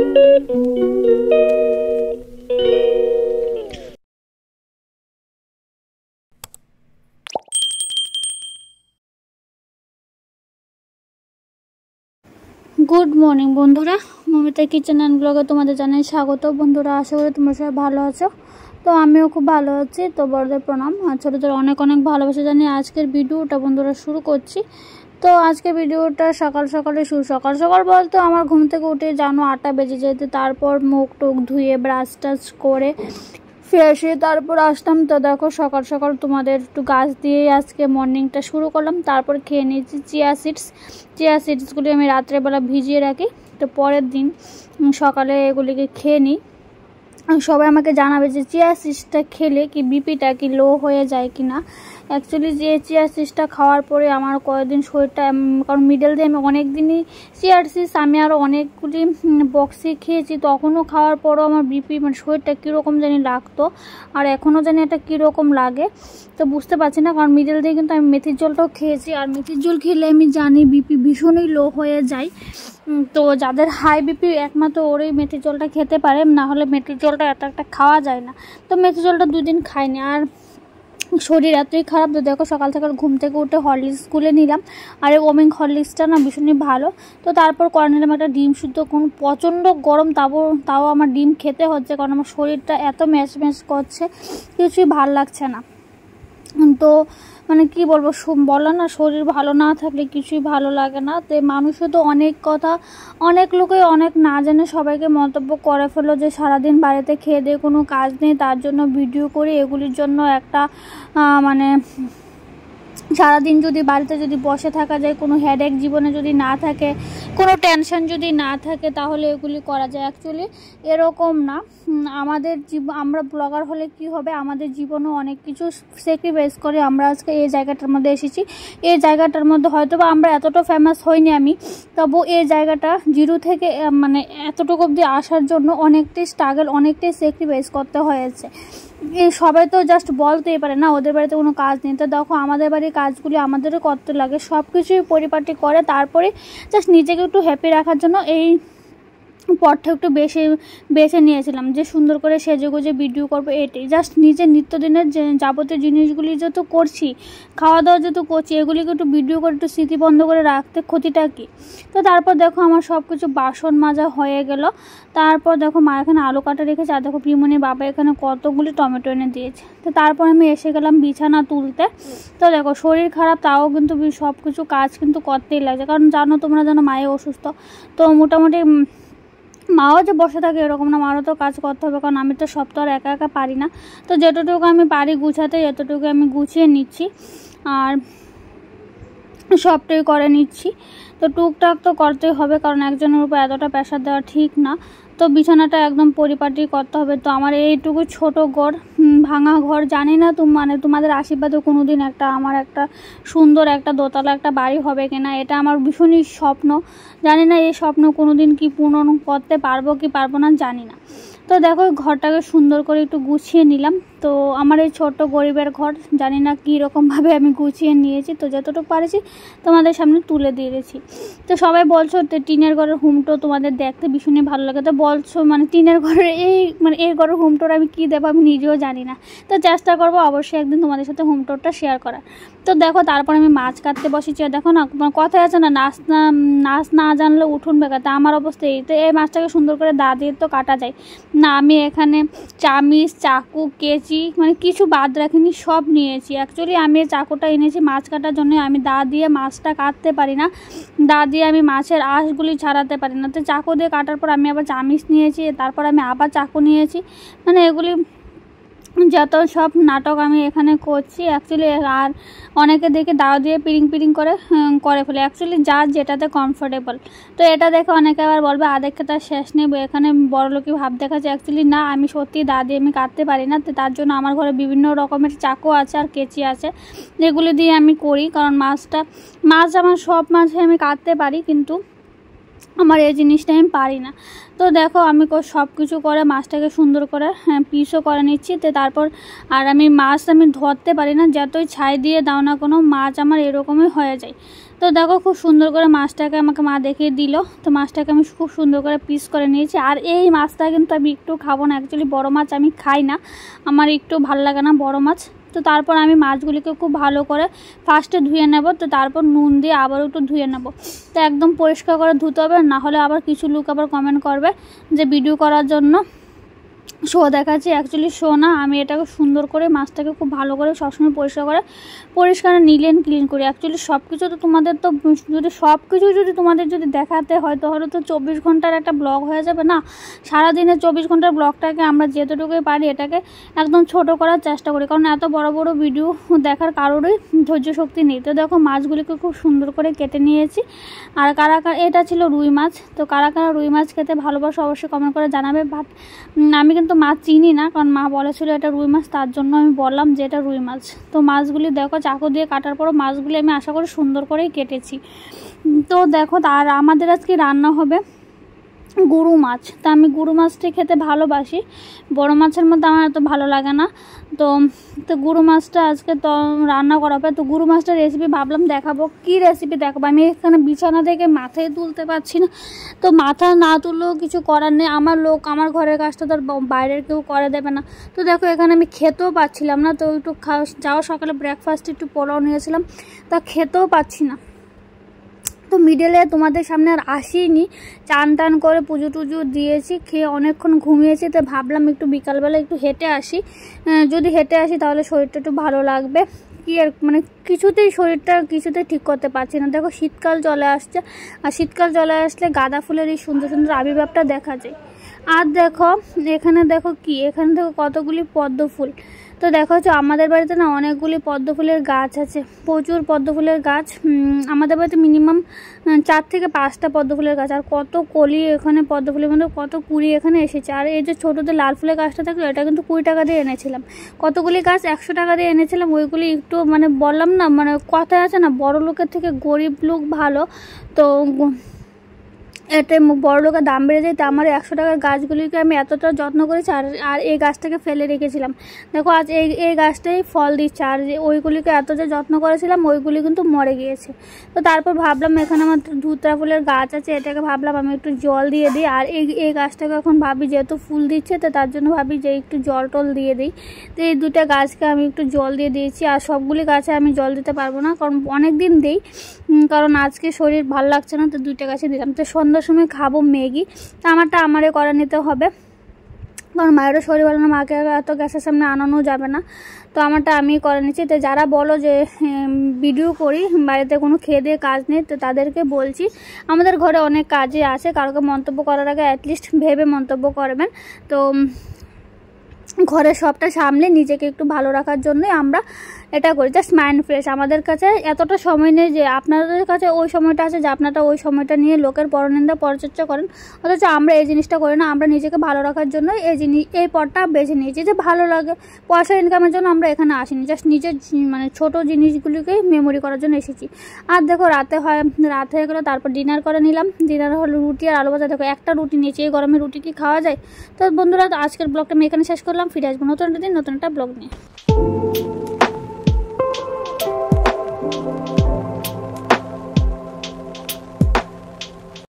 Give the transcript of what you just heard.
Good morning বন্ধুরা, Momita kitchen and ব্লগে তোমাদের জানাই স্বাগত। বন্ধুরা, আশা করি তোমরা সবাই ভালো আছো। তো আমিও খুব ভালো আছি। তো বড়দের প্রণাম আর ছোটোদের অনেক অনেক ভালোবাসা জানিয়ে আজকের ভিডিওটা বন্ধুরা শুরু করছি। তো আজকের ভিডিওটা সকাল সকাল বলতে আমার ঘুম থেকে উঠে জানো 8টা বেজে যেতে, তারপর মুখ টুক ধুয়ে ব্রাশ টাচ করে ফ্রেশ হয়ে তারপর আসলাম। তো দেখো সকাল সকাল তোমাদের একটু গাছ দিয়ে আজকে মর্নিংটা শুরু করলাম। তারপর খেয়ে নিয়েছি চিয়া সিডসগুলি আমি রাত্রেবেলা ভিজিয়ে রাখি, তো পরের দিন সকালে এগুলিকে খেয়ে নিই। সবাই আমাকে জানাবে যে চিয়া সিডসটা খেলে কি বিপিটা কি লো হয়ে যায় কি না। অ্যাকচুয়ালি যে চিয়া সিডসটা খাওয়ার পরে আমার কয়েকদিন শরীরটা, কারণ মিডল দিয়ে আমি অনেক দিনই চিয়া সিডস আমি আরও অনেকগুলি বক্সে খেয়েছি, তখনও খাওয়ার পরও আমার বিপি মানে শরীরটা কীরকম জানি লাগতো, আর এখনও জানি এটা কীরকম লাগে। তো বুঝতে পারছি না, কারণ মিডল দিয়ে কিন্তু আমি মেথির জলটাও খেয়েছি, আর মেথির জল খেলে আমি জানি বিপি ভীষণই লো হয়ে যায়। তো যাদের হাই বিপি একমাত্র ওরই মেথির জলটা খেতে পারে, না হলে মেথির জলটা একটা খাওয়া যায় না। তো মেথির জলটা 2 দিন খাইনি, আর শরীর এতই খারাপ। তো দেখো সকাল সকাল ঘুম থেকে উঠে হরলিক্স গুলে নিলাম, আর এই ওমিং হরলিক্সটা না ভীষণই ভালো। তো তারপর করে নিলাম একটা ডিম শুদ্ধ, কোন প্রচণ্ড গরম, তাও আমার ডিম খেতে হচ্ছে, কারণ আমার শরীরটা এত ম্যাচ করছে, কিছুই ভাল লাগছে না। তো মানে কি বলবো, বলো না, শরীর ভালো না থাকলে কিছুই ভালো লাগে না। তো মানুষও তো অনেক কথা, অনেক লোকে অনেক না জেনে সবাইকে মন্তব্য করে ফেলো যে সারাদিন বাড়িতে খেয়ে দিয়ে কোনো কাজ নেই, তার জন্য ভিডিও করি। এগুলির জন্য একটা মানে সারাদিন যদি বাড়িতে যদি বসে থাকা যায়, কোনো হেডেক জীবনে যদি না থাকে, কোনো টেনশন যদি না থাকে, তাহলে এগুলি করা যায়। অ্যাকচুয়ালি এরকম না, আমাদের আমরা ব্লগার হলে কি হবে, আমাদের জীবনেও অনেক কিছু স্যাক্রিফাইস করে আমরা আজকে এই জায়গাটার মধ্যে এসেছি। এই জায়গাটার মধ্যে হয়তো বা আমরা এতটা ফেমাস হইনি আমি, তবু এই জায়গাটা জিরো থেকে মানে এতটুকু অবধি আসার জন্য অনেকটাই স্ট্রাগল, অনেকটাই স্যাক্রিফাইস করতে হয়েছে। এই সবাই তো জাস্ট বলতেই পারে না ওদের বাড়িতে কোনো কাজ নেই। তো দেখো আমাদের বাড়ির কাজগুলি আমাদেরও করতে লাগে, সব কিছুই পরিপাটি করে, তারপরে জাস্ট নিজেকে একটু হ্যাপি রাখার জন্য এই পথটা একটু বেছে নিয়েছিলাম যে সুন্দর করে সেজেগুজে ভিডিও করবো। এটাই জাস্ট নিজের নিত্যদিনের যে যাবতীয় জিনিসগুলি যত করছি, খাওয়া দাওয়া যত করছি, এগুলিকে একটু ভিডিও করে একটু স্মৃতি বন্ধ করে রাখতে ক্ষতিটা কী। তো তারপর দেখো আমার সব কিছু বাসন মাজা হয়ে গেল। তারপর দেখো মা এখানে আলু কাটা রেখেছে, আর দেখো প্রিমনির বাবা এখানে কতগুলি টমেটো এনে দিয়েছে। তো তারপর আমি এসে গেলাম বিছানা তুলতে। তো দেখো শরীর খারাপ, তাও কিন্তু সব কিছু কাজ কিন্তু করতেই লাগছে, কারণ তোমরা জানো মায়ে অসুস্থ। তো মোটামুটি মাও যে বসে থাকে এরকম না, মারও তো কাজ করতে হবে, কারণ আমি তো সব তো আর একা একা পারি না। তো যতটুকু আমি পারি গুছাতে, যতটুকু আমি গুছিয়ে নিচ্ছি, আর সবটাই করে নিচ্ছি। তো টুকটাক তো করতেই হবে, কারণ একজনের উপর এতটা প্রেশার দেওয়া ঠিক না। তো বিছানাটা একদম পরিপাটি করতে হবে। তো আমার এইটুকু ছোট ঘর, ভাঙা ঘর, জানি না মানে তোমাদের আশীর্বাদে কোনো দিন আমার একটা সুন্দর একটা দোতলা একটা বাড়ি হবে কিনা, এটা আমার ভীষণই স্বপ্ন। জানি না এই স্বপ্ন কোনো দিন কি পূরণ করতে পারবো কি পারবো না, জানি না। তো দেখো ঘরটাকে সুন্দর করে একটু গুছিয়ে নিলাম। তো আমার এই ছোট্ট গরিবের ঘর, জানি না কী রকমভাবে আমি গুছিয়ে নিয়েছি। তো যতটুকু পারেছি তোমাদের সামনে তুলে দিয়েছি। তো সবাই বলছো টিনের ঘরের হোমটো তোমাদের দেখতে ভীষণই ভালো লাগে। তো বলছো মানে টিনের ঘরের এই ঘরের হোমটোর আমি কী দেবো আমি নিজেও জানি না। তো চেষ্টা করবো অবশ্যই একদিন তোমাদের সাথে হোমটোরটা শেয়ার করার। তো দেখো তারপর আমি মাছ কাটতে বসেছি। দেখো না কথায় আছে না, নাচ না জানলে উঠুন বেকাতে, আমার অবস্থা এই। তো এই মাছটাকে সুন্দর করে দা দিয়ে তো কাটা যায় না, আমি এখানে চামিচ, চাকু, কেচি মানে কিছু বাদ রাখিনি, সব নিয়েছি। অ্যাকচুয়ালি আমি এই চাকুটা এনেছি মাছ কাটার জন্য, আমি দা দিয়ে মাছটা কাটতে পারি না, দা দিয়ে আমি মাছের আঁশগুলি ছাড়াতে পারি না। তো চাকু দিয়ে কাটার পর আমি আবার চামিচ নিয়েছি, তারপর আমি আবার চাকু নিয়েছি, মানে এগুলি যত সব নাটক আমি এখানে করছি। অ্যাকচুয়ালি আর অনেকে দেখে দাও দিয়ে পিরিং করে ফেলে, অ্যাকচুয়ালি যার যেটাতে কমফোর্টেবল। তো এটা দেখে অনেকে আবার বলবে আদেখে তার শেষ নেই, এখানে বড়লোকি ভাব দেখাচ্ছে। অ্যাকচুয়ালি না, আমি সত্যি দা দিয়ে আমি কাটতে পারি না। তো তার জন্য আমার ঘরে বিভিন্ন রকমের চাকু আছে আর কেচি আছে, যেগুলি দিয়ে আমি করি। কারণ মাছ আমার সব মাছে আমি কাটতে পারি, কিন্তু আমার এই জিনিসটা আমি পারি না। তো দেখো আমি সব কিছু করে মাছটাকে সুন্দর করে পিসও করে নিচ্ছি। তো তারপর আর আমি মাছ আমি ধরতে পারি না, যতই ছাই দিয়ে দাও না কোনো মাছ আমার এরকমই হয়ে যায়। তো দেখো খুব সুন্দর করে মাছটাকে আমাকে মা দেখিয়ে দিল। তো মাছটাকে আমি খুব সুন্দর করে পিস করে নিয়েছি। আর এই মাছটা কিন্তু আমি একটু খাবো না, অ্যাকচুয়ালি বড় মাছ আমি খাই না, আমার একটু ভালো লাগে না বড় মাছ। তো তারপর আমি মাছগুলিকে খুব ভালো করে ফার্স্টে ধুয়ে নেব। তো তারপর নুন দিয়ে আবার একটু ধুয়ে নেব। তো একদম পরিষ্কার করে ধুতে হবে, না হলে আবার কিছু লোক আবার কমেন্ট করবে যে ভিডিও করার জন্য শো দেখাচ্ছি, অ্যাকচুয়ালি শো না। আমি এটাকে সুন্দর করে মাছটাকে খুব ভালো করে সবসময় পরিষ্কার নিট অ্যান্ড ক্লিন করি। অ্যাকচুয়ালি সব কিছু তো তোমাদের তো যদি সব কিছু যদি তোমাদের যদি দেখাতে হয় তাহলে তো 24 ঘন্টার একটা ব্লগ হয়ে যাবে না। সারাদিনে 24 ঘন্টার ব্লগটাকে আমরা যেতটুকুই পারি এটাকে একদম ছোট করার চেষ্টা করি, কারণ এত বড় বড় ভিডিও দেখার কারোরই ধৈর্য শক্তি নেই। তো দেখো মাছগুলিকে খুব সুন্দর করে কেটে নিয়েছি। আর কারা এটা ছিল রুই মাছ। তো কারা রুই মাছ খেতে ভালোবাসো অবশ্যই কমেন্ট করে জানাবে। বাট আমি কিন্তু মাছ চিনি না, কারণ মা বলেছিল এটা রুই মাছ, তার জন্য আমি বললাম যে এটা রুই মাছ। তো মাছগুলি দেখো চাকু দিয়ে কাটার পরও মাছগুলি আমি আশা করি সুন্দর করেই কেটেছি। তো দেখো আর আমাদের আজকে রান্না হবে গুরু মাছ। তা আমি গুরু মাছটি খেতে ভালোবাসি, বড় মাছের মধ্যে আমার এত ভালো লাগে না। তো গুরু মাছটা আজকে তো রান্না করা হবে। তো গুরু মাছটার রেসিপি ভাবলাম দেখাবো। কি রেসিপি দেখাবো, আমি এখানে বিছানা থেকে মাথায় তুলতে পারছি না। তো মাথা না তুললেও কিছু করার নেই, আমার লোক আমার ঘরের কাজটা তো বাইরের কেউ করে দেবে না। তো দেখো এখানে আমি খেতেও পাচ্ছিলাম না। তো একটু যাওয়া সকালে ব্রেকফাস্টে একটু পোলাও নিয়েছিলাম, তা খেতেও পাচ্ছি না। তো মিডলে তোমাদের সামনে আর আসিনি, চান টান করে পুজো টুজো দিয়েছি, খেয়ে অনেকক্ষণ ঘুমিয়েছি। তো ভাবলাম একটু বিকালবেলা একটু হেঁটে আসি, যদি হেঁটে আসি তাহলে শরীরটা একটু ভালো লাগবে। কি আর মানে শরীরটা কিছুতেই ঠিক করতে পারছি না। দেখো শীতকাল চলে আসছে, আর শীতকাল চলে আসলে গাঁদা ফুলের এই সুন্দর সুন্দর আবির্ভাবটা দেখা যায়। আর দেখো এখানে দেখো এখানে দেখো কতগুলি পদ্ম ফুল। তো দেখো হচ্ছে আমাদের বাড়িতে না অনেকগুলি পদ্ম ফুলের গাছ আছে, প্রচুর পদ্ম ফুলের গাছ। আমাদের বাড়িতে মিনিমাম 4 থেকে 5টা পদ্ম ফুলের গাছ। আর কত কলি এখানে পদ্ম ফুলের মধ্যে কত কুড়ি এখানে এসেছে। আর এই যে ছোটোদের লাল ফুলের গাছটা থাকলো এটা কিন্তু 20 টাকা দিয়ে এনেছিলাম। কতগুলি গাছ 100 টাকা দিয়ে এনেছিলাম। ওইগুলি একটু মানে বললাম না, মানে কথায় আছে না বড় লোকের থেকে গরিব লোক ভালো। তো এটা বড় লোকের দাম বেড়ে যায়। তো আমার 100 টাকার গাছগুলিকে আমি এতটা যত্ন করেছি। আর এই গাছটাকে ফেলে রেখেছিলাম, দেখো আজ এই গাছটাই ফল দিচ্ছে। আর ওইগুলিকে এত যে যত্ন করেছিলাম ওইগুলি কিন্তু মরে গিয়েছে। তো তারপর ভাবলাম এখানে আমার ধুতরা ফুলের গাছ আছে, এটাকে ভাবলাম আমি একটু জল দিয়ে দিই। আর এই গাছটাকে এখন ভাবি যেহেতু ফুল দিচ্ছে, তো তার জন্য ভাবি যে একটু জল টল দিয়ে দিই। তো এই 2টা গাছকে আমি একটু জল দিয়ে দিয়েছি। আর সবগুলি গাছে আমি জল দিতে পারবো না, কারণ অনেক দিন দিই, কারণ আজকে শরীর ভালো লাগছে না। তো 2টা গাছে দিলাম। তো সন্ধ্যার সময় খাবো ম্যাগি, তো আমারটা আমারে করে নিতে হবে, কারণ মায়েরও শরীর ভালো না, মাকে এত গ্যাসের সামনে আনানো যাবে না। তো আমারটা আমি করে নিচ্ছি। তো যারা বলো যে ভিডিও করি বাড়িতে কোনো খেয়ে দিয়ে কাজ নেই, তো তাদেরকে বলছি আমাদের ঘরে অনেক কাজই আছে। কারোকে মন্তব্য করার আগে অ্যাটলিস্ট ভেবে মন্তব্য করবেন। তো ঘরের সবটা সামলে নিজেকে একটু ভালো রাখার জন্যই আমরা এটা করি, জাস্ট মাইন্ড ফ্রেশ। আমাদের কাছে এতটা সময় নেই যে আপনাদের কাছে ওই সময়টা আছে যে আপনারা ওই সময়টা নিয়ে লোকের পরনিন্দা পরচর্চা করেন, অথচ আমরা এই জিনিসটা করি না। আমরা নিজেকে ভালো রাখার জন্য এই পথটা বেছে নিয়েছি, যে ভালো লাগে। পয়সা ইনকামের জন্য আমরা এখানে আসিনি, জাস্ট নিজের মানে ছোট জিনিসগুলিকেই মেমোরি করার জন্য এসেছি। আর দেখো রাত হয়ে গেলো, তারপর ডিনার করে নিলাম। ডিনার হলো রুটি আর আলু ভাজা। দেখো একটা রুটি নিয়েছি, এই গরমে রুটি কি খাওয়া যায়? তো বন্ধুরা আজকের ব্লগটা আমি এখানে শেষ করলাম। ফিরে আসবো নতুন একটা দিন নতুন একটা ব্লগ নিয়ে।